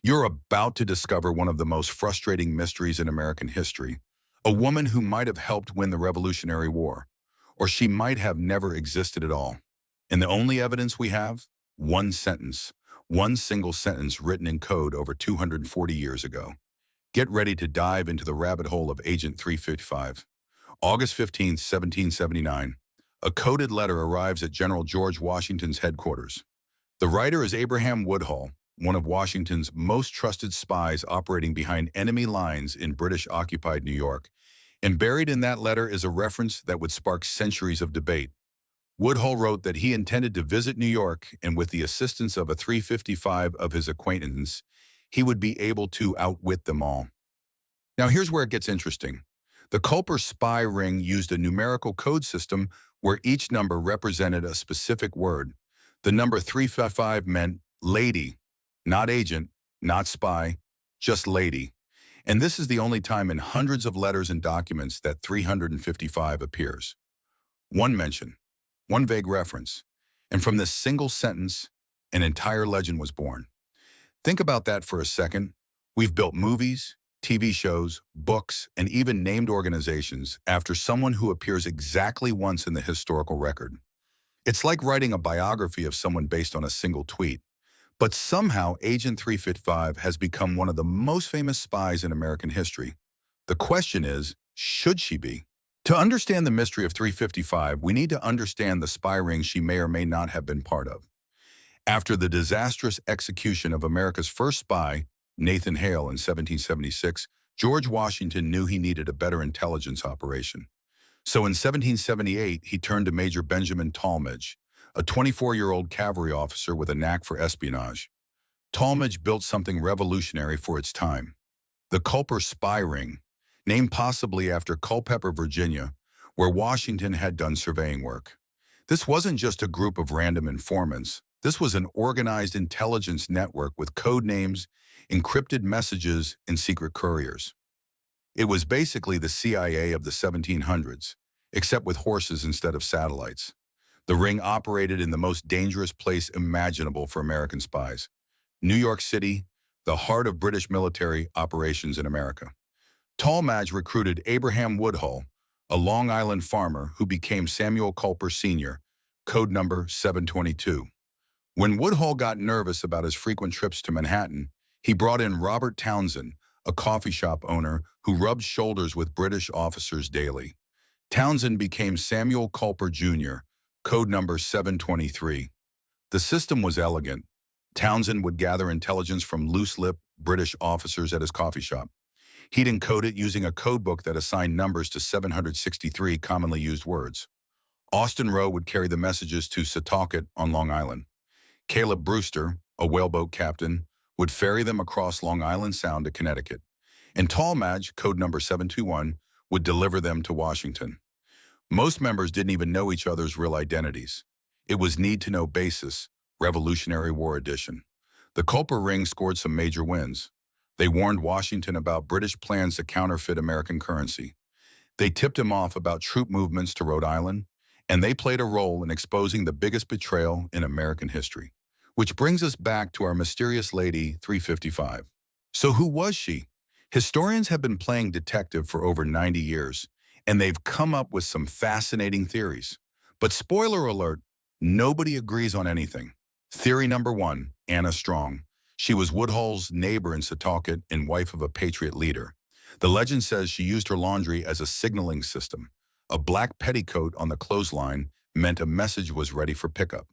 You're about to discover one of the most frustrating mysteries in American history. A woman who might have helped win the Revolutionary War, or she might have never existed at all. And the only evidence we have? One sentence. One single sentence written in code over 240 years ago. Get ready to dive into the rabbit hole of Agent 355. August 15, 1779. A coded letter arrives at General George Washington's headquarters. The writer is Abraham Woodhull, one of Washington's most trusted spies operating behind enemy lines in British-occupied New York. And buried in that letter is a reference that would spark centuries of debate. Woodhull wrote that he intended to visit New York, and with the assistance of a 355 of his acquaintance, he would be able to outwit them all. Now here's where it gets interesting. The Culper Spy Ring used a numerical code system where each number represented a specific word. The number 355 meant lady, not agent, not spy, just lady. And this is the only time in hundreds of letters and documents that 355 appears. One mention, one vague reference, and from this single sentence, an entire legend was born. Think about that for a second. We've built movies, TV shows, books, and even named organizations after someone who appears exactly once in the historical record. It's like writing a biography of someone based on a single tweet. But somehow, Agent 355 has become one of the most famous spies in American history. The question is, should she be? To understand the mystery of 355, we need to understand the spy ring she may or may not have been part of. After the disastrous execution of America's first spy, Nathan Hale, in 1776, George Washington knew he needed a better intelligence operation. So in 1778, he turned to Major Benjamin Tallmadge, a 24-year-old cavalry officer with a knack for espionage. Tallmadge built something revolutionary for its time. The Culper Spy Ring, named possibly after Culpeper, Virginia, where Washington had done surveying work. This wasn't just a group of random informants. This was an organized intelligence network with code names, encrypted messages, and secret couriers. It was basically the CIA of the 1700s, except with horses instead of satellites. The ring operated in the most dangerous place imaginable for American spies. New York City, the heart of British military operations in America. Tallmadge recruited Abraham Woodhull, a Long Island farmer who became Samuel Culper Sr., code number 722. When Woodhull got nervous about his frequent trips to Manhattan, he brought in Robert Townsend, a coffee shop owner who rubbed shoulders with British officers daily. Townsend became Samuel Culper Jr., code number 723. The system was elegant. Townsend would gather intelligence from loose-lipped British officers at his coffee shop. He'd encode it using a codebook that assigned numbers to 763 commonly used words. Austin Rowe would carry the messages to Setauket on Long Island. Caleb Brewster, a whaleboat captain, would ferry them across Long Island Sound to Connecticut. And Tallmadge, code number 721, would deliver them to Washington. Most members didn't even know each other's real identities. It was need-to-know basis, Revolutionary War edition. The Culper Ring scored some major wins. They warned Washington about British plans to counterfeit American currency. They tipped him off about troop movements to Rhode Island, and they played a role in exposing the biggest betrayal in American history. Which brings us back to our mysterious lady, 355. So who was she? Historians have been playing detective for over 90 years, and they've come up with some fascinating theories. But spoiler alert, nobody agrees on anything. Theory number one, Anna Strong. She was Woodhull's neighbor in Setauket and wife of a Patriot leader. The legend says she used her laundry as a signaling system. A black petticoat on the clothesline meant a message was ready for pickup.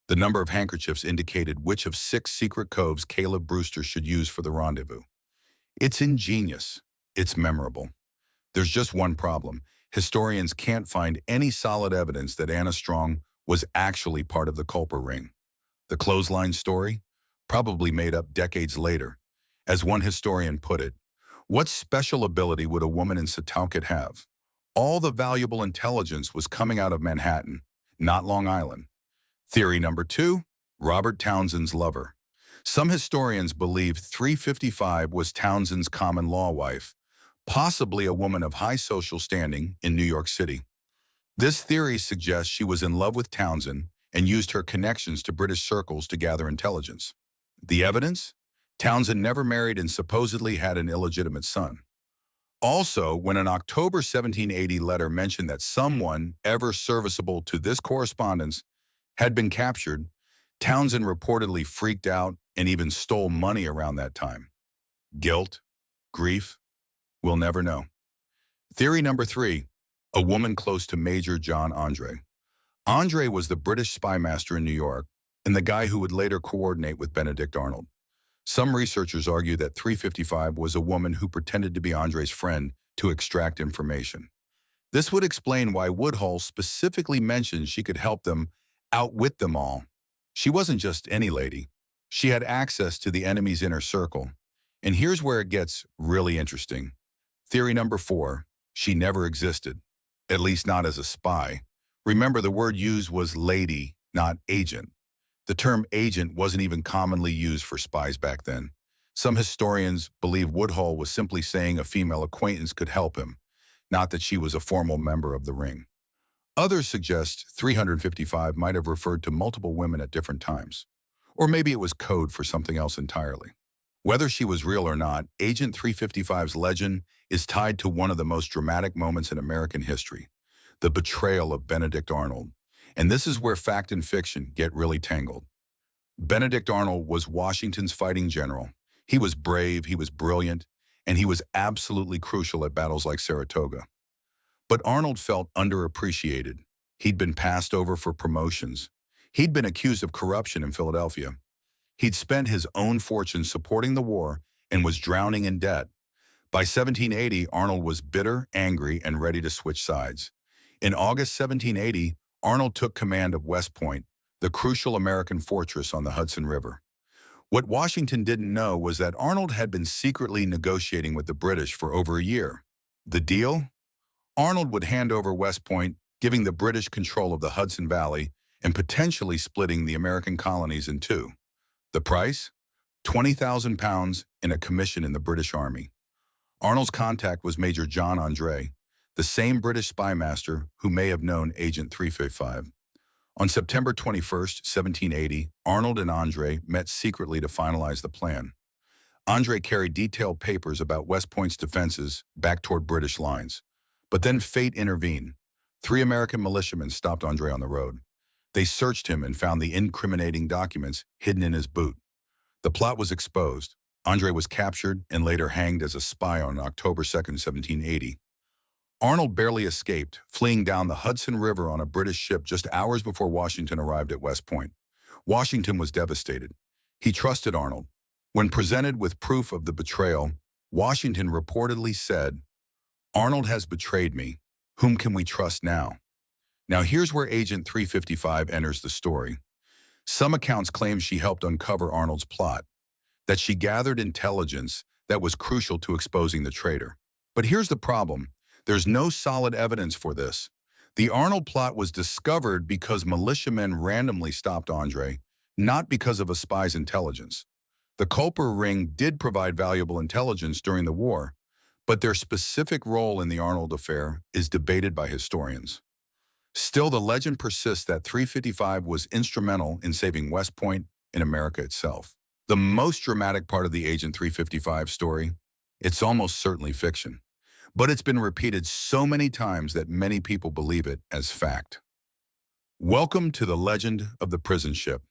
The number of handkerchiefs indicated which of 6 secret coves Caleb Brewster should use for the rendezvous. It's ingenious. It's memorable. There's just one problem. Historians can't find any solid evidence that Anna Strong was actually part of the Culper Ring. The clothesline story? Probably made up decades later. As one historian put it, what special ability would a woman in Setauket have? All the valuable intelligence was coming out of Manhattan, not Long Island. Theory number 2, Robert Townsend's lover. Some historians believe 355 was Townsend's common-law wife, possibly a woman of high social standing in New York City. This theory suggests she was in love with Townsend and used her connections to British circles to gather intelligence. The evidence? Townsend never married and supposedly had an illegitimate son. Also, when an October 1780 letter mentioned that someone ever serviceable to this correspondence had been captured, Townsend reportedly freaked out and even stole money around that time. Guilt? Grief? We'll never know. Theory number 3, a woman close to Major John Andre. Andre was the British spy master in New York and the guy who would later coordinate with Benedict Arnold. Some researchers argue that 355 was a woman who pretended to be Andre's friend to extract information. This would explain why Woodhull specifically mentioned she could help them outwit them all. She wasn't just any lady. She had access to the enemy's inner circle. And here's where it gets really interesting. Theory number 4, she never existed, at least not as a spy. Remember, the word used was lady, not agent. The term agent wasn't even commonly used for spies back then. Some historians believe Woodhull was simply saying a female acquaintance could help him, not that she was a formal member of the ring. Others suggest 355 might have referred to multiple women at different times, or maybe it was code for something else entirely. Whether she was real or not, Agent 355's legend is tied to one of the most dramatic moments in American history, the betrayal of Benedict Arnold. And this is where fact and fiction get really tangled. Benedict Arnold was Washington's fighting general. He was brave, he was brilliant, and he was absolutely crucial at battles like Saratoga. But Arnold felt underappreciated. He'd been passed over for promotions. He'd been accused of corruption in Philadelphia. He'd spent his own fortune supporting the war and was drowning in debt. By 1780, Arnold was bitter, angry, and ready to switch sides. In August 1780, Arnold took command of West Point, the crucial American fortress on the Hudson River. What Washington didn't know was that Arnold had been secretly negotiating with the British for over a year. The deal? Arnold would hand over West Point, giving the British control of the Hudson Valley and potentially splitting the American colonies in two. The price? £20,000 and a commission in the British Army. Arnold's contact was Major John Andre, the same British spy master who may have known Agent 355. On September 21, 1780, Arnold and Andre met secretly to finalize the plan. Andre carried detailed papers about West Point's defenses back toward British lines. But then fate intervened. 3 American militiamen stopped Andre on the road. They searched him and found the incriminating documents hidden in his boot. The plot was exposed. Andre was captured and later hanged as a spy on October 2, 1780. Arnold barely escaped, fleeing down the Hudson River on a British ship just hours before Washington arrived at West Point. Washington was devastated. He trusted Arnold. When presented with proof of the betrayal, Washington reportedly said, "Arnold has betrayed me. Whom can we trust now?" Now here's where Agent 355 enters the story. Some accounts claim she helped uncover Arnold's plot, that she gathered intelligence that was crucial to exposing the traitor. But here's the problem. There's no solid evidence for this. The Arnold plot was discovered because militiamen randomly stopped Andre, not because of a spy's intelligence. The Culper Ring did provide valuable intelligence during the war, but their specific role in the Arnold affair is debated by historians. Still, the legend persists that 355 was instrumental in saving West Point and America itself. The most dramatic part of the Agent 355 story, it's almost certainly fiction. But it's been repeated so many times that many people believe it as fact. Welcome to the legend of the prison ship.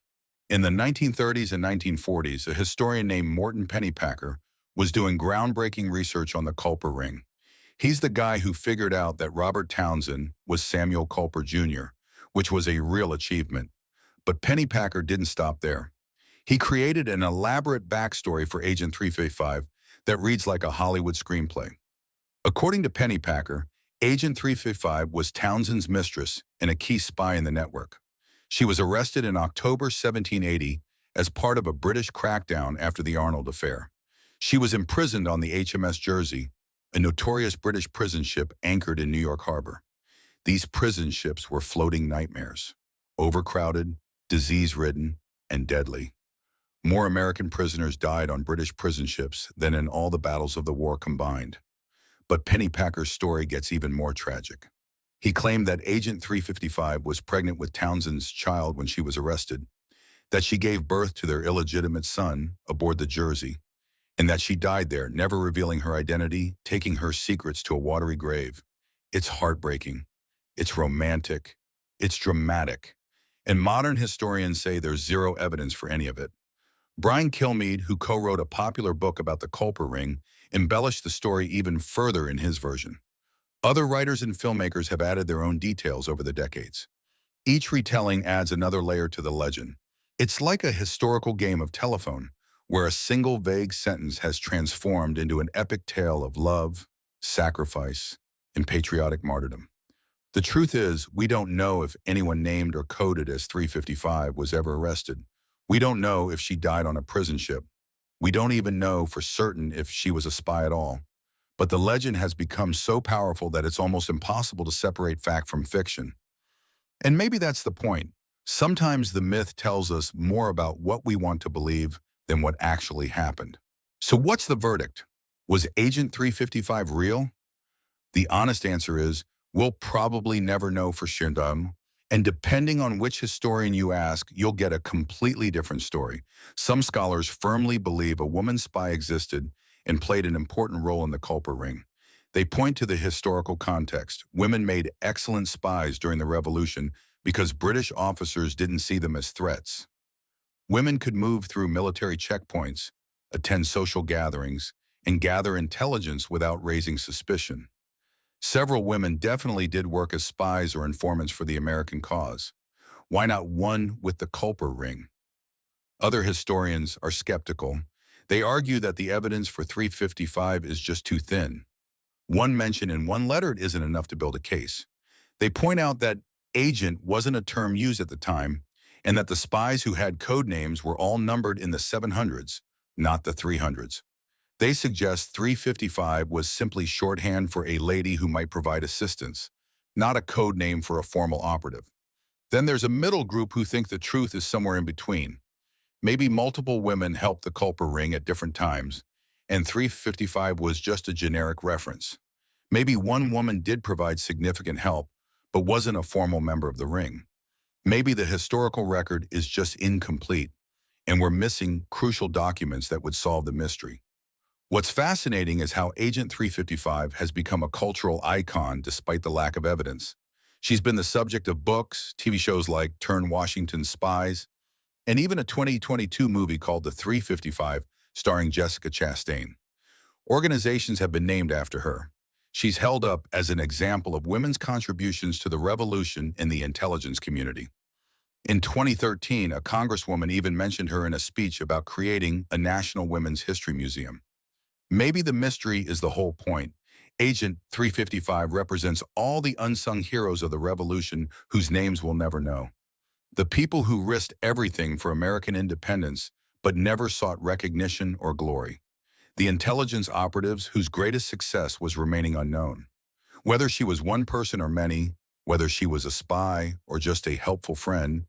In the 1930s and 1940s, a historian named Morton Pennypacker was doing groundbreaking research on the Culper Ring. He's the guy who figured out that Robert Townsend was Samuel Culper Jr., which was a real achievement. But Pennypacker didn't stop there. He created an elaborate backstory for Agent 355 that reads like a Hollywood screenplay. According to Pennypacker, Agent 355 was Townsend's mistress and a key spy in the network. She was arrested in October 1780 as part of a British crackdown after the Arnold affair. She was imprisoned on the HMS Jersey, a notorious British prison ship anchored in New York Harbor. These prison ships were floating nightmares, overcrowded, disease-ridden, and deadly. More American prisoners died on British prison ships than in all the battles of the war combined. But Pennypacker's story gets even more tragic. He claimed that Agent 355 was pregnant with Townsend's child when she was arrested. that she gave birth to their illegitimate son aboard the Jersey, and that she died there, never revealing her identity, taking her secrets to a watery grave. It's heartbreaking. It's romantic. It's dramatic. And modern historians say there's zero evidence for any of it. Brian Kilmeade, who co-wrote a popular book about the Culper Ring, embellished the story even further in his version. Other writers and filmmakers have added their own details over the decades. Each retelling adds another layer to the legend. It's like a historical game of telephone, where a single vague sentence has transformed into an epic tale of love, sacrifice, and patriotic martyrdom. The truth is, we don't know if anyone named or coded as 355 was ever arrested. We don't know if she died on a prison ship. We don't even know for certain if she was a spy at all. But the legend has become so powerful that it's almost impossible to separate fact from fiction. And maybe that's the point. Sometimes the myth tells us more about what we want to believe than what actually happened. So what's the verdict? Was Agent 355 real? The honest answer is, we'll probably never know for sure. And depending on which historian you ask, you'll get a completely different story. Some scholars firmly believe a woman spy existed and played an important role in the Culper Ring. They point to the historical context. Women made excellent spies during the Revolution because British officers didn't see them as threats. Women could move through military checkpoints, attend social gatherings, and gather intelligence without raising suspicion. Several women definitely did work as spies or informants for the American cause. Why not one with the Culper Ring? Other historians are skeptical. They argue that the evidence for 355 is just too thin. One mention in one letter isn't enough to build a case. They point out that agent wasn't a term used at the time, and that the spies who had code names were all numbered in the 700s, not the 300s. They suggest 355 was simply shorthand for a lady who might provide assistance, not a code name for a formal operative. Then there's a middle group who think the truth is somewhere in between. Maybe multiple women helped the Culper Ring at different times, and 355 was just a generic reference. Maybe one woman did provide significant help, but wasn't a formal member of the ring. Maybe the historical record is just incomplete, and we're missing crucial documents that would solve the mystery. What's fascinating is how Agent 355 has become a cultural icon despite the lack of evidence. She's been the subject of books, TV shows like Turn Washington's Spies, and even a 2022 movie called The 355, starring Jessica Chastain. Organizations have been named after her. She's held up as an example of women's contributions to the revolution in the intelligence community. In 2013, a congresswoman even mentioned her in a speech about creating a National Women's History Museum. Maybe the mystery is the whole point. Agent 355 represents all the unsung heroes of the revolution whose names we'll never know. The people who risked everything for American independence but never sought recognition or glory. The intelligence operatives whose greatest success was remaining unknown. Whether she was one person or many, whether she was a spy or just a helpful friend,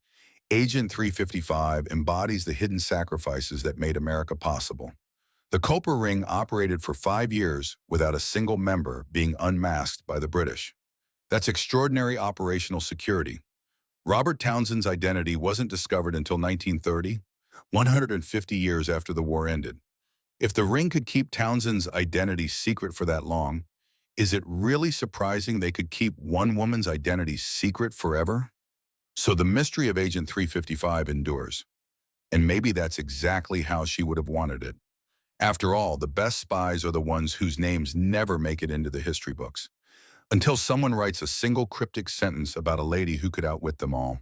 Agent 355 embodies the hidden sacrifices that made America possible. The Culper Ring operated for 5 years without a single member being unmasked by the British. That's extraordinary operational security. Robert Townsend's identity wasn't discovered until 1930, 150 years after the war ended. If the ring could keep Townsend's identity secret for that long, is it really surprising they could keep one woman's identity secret forever? So the mystery of Agent 355 endures. And maybe that's exactly how she would have wanted it. After all, the best spies are the ones whose names never make it into the history books, until someone writes a single cryptic sentence about a lady who could outwit them all.